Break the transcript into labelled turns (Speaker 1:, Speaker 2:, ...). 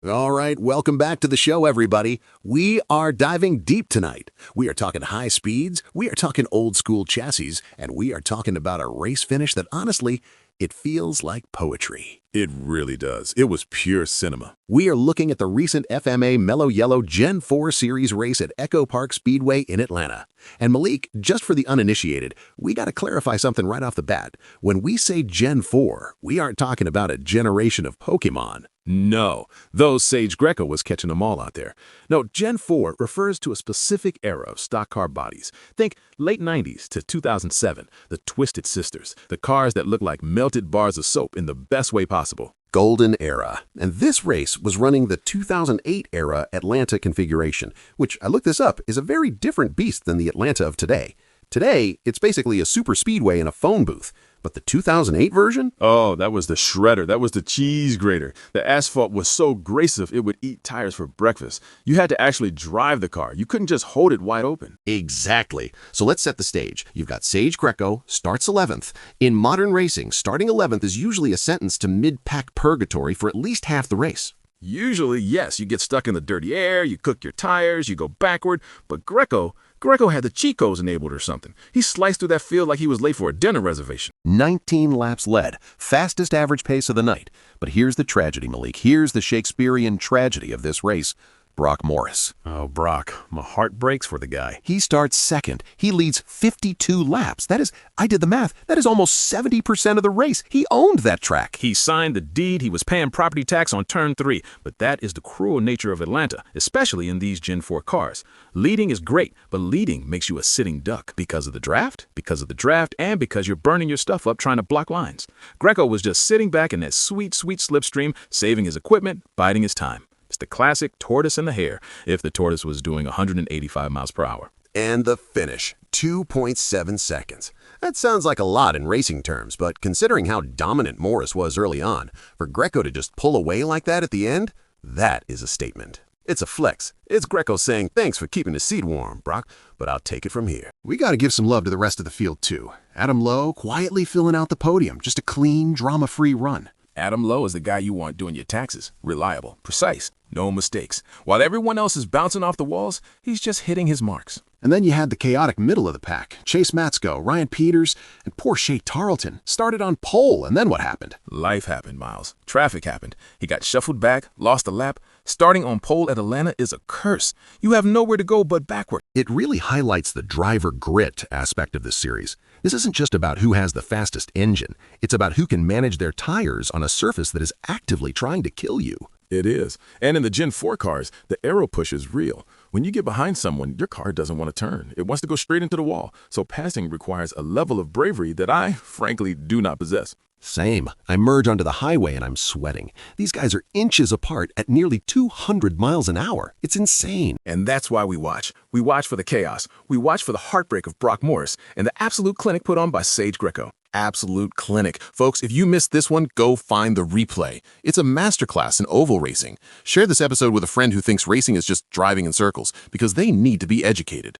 Speaker 1: All right, welcome back to the show, everybody. We are diving deep tonight. We are talking high speeds, we are talking old school chassis, and we are talking about a race finish that honestly, it feels like poetry.
Speaker 2: It really does. It was pure cinema.
Speaker 1: We are looking at the recent FMA Mello Yello Gen 4 Series race at EchoPark Speedway in Atlanta. And Malik, just for the uninitiated, we got to clarify something right off the bat. When we say Gen 4, we aren't talking about a generation of Pokemon.
Speaker 2: No, though Sage Grecco was catching them all out there. No, Gen 4 refers to a specific era of stock car bodies. Think late 90s to 2007, the Twisted Sisters, the cars that look like melted bars of soap in the best way possible.
Speaker 1: Golden era. And this race was running the 2008 era Atlanta configuration, which, I looked this up, is a very different beast than the Atlanta of today. Today, it's basically a super speedway and a phone booth. But the 2008 version?
Speaker 2: Oh, that was the shredder. That was the cheese grater. The asphalt was so abrasive it would eat tires for breakfast. You had to actually drive the car. You couldn't just hold it wide open.
Speaker 1: Exactly. So let's set the stage. You've got Sage Grecco, starts 11th. In modern racing, starting 11th is usually a sentence to mid-pack purgatory for at least half the race.
Speaker 2: Usually, yes, you get stuck in the dirty air, you cook your tires, you go backward, but Grecco had the cheat codes enabled or something. He sliced through that field like he was late for a dinner reservation.
Speaker 1: 19 laps led, fastest average pace of the night. But here's the tragedy, Malik. Here's the Shakespearean tragedy of this race. Brock Morris.
Speaker 2: Oh, Brock, my heart breaks for the guy.
Speaker 1: He starts second. He leads 52 laps. That is, I did the math, that is almost 70% of the race. He owned that track.
Speaker 2: He signed the deed, he was paying property tax on turn 3. But that is the cruel nature of Atlanta, especially in these Gen 4 cars. Leading is great, but leading makes you a sitting duck. Because of the draft, and because you're burning your stuff up trying to block lines. Grecco was just sitting back in that sweet, sweet slipstream, saving his equipment, biding his time. It's the classic tortoise and the hare, if the tortoise was doing 185 miles per hour.
Speaker 1: And the finish, 2.7 seconds. That sounds like a lot in racing terms, but considering how dominant Morris was early on, for Grecco to just pull away like that at the end, that is a statement. It's a flex. It's Grecco saying, thanks for keeping the seat warm, Brock, but I'll take it from here. We got to give some love to the rest of the field, too. Adam Lowe quietly filling out the podium, just a clean, drama-free run.
Speaker 2: Adam Lowe is the guy you want doing your taxes. Reliable, precise, no mistakes. While everyone else is bouncing off the walls, he's just hitting his marks.
Speaker 1: And then you had the chaotic middle of the pack. Chase Matsko, Ryan Peters, and poor Shea Tarleton started on pole, and then what happened?
Speaker 2: Life happened, Miles. Traffic happened. He got shuffled back, lost a lap. Starting on pole at Atlanta is a curse. You have nowhere to go but backward.
Speaker 1: It really highlights the driver grit aspect of this series. This isn't just about who has the fastest engine. It's about who can manage their tires on a surface that is actively trying to kill you.
Speaker 2: It is. And in the Gen 4 cars, the aero push is real. When you get behind someone, your car doesn't want to turn. It wants to go straight into the wall. So passing requires a level of bravery that I, frankly, do not possess.
Speaker 1: Same. I merge onto the highway and I'm sweating. These guys are inches apart at nearly 200 miles an hour. It's insane.
Speaker 2: And that's why we watch. We watch for the chaos. We watch for the heartbreak of Brock Morris and the absolute clinic put on by Sage Grecco. Absolute clinic. Folks, if you missed this one, go find the replay. It's a masterclass in oval racing. Share this episode with a friend who thinks racing is just driving in circles, because they need to be educated.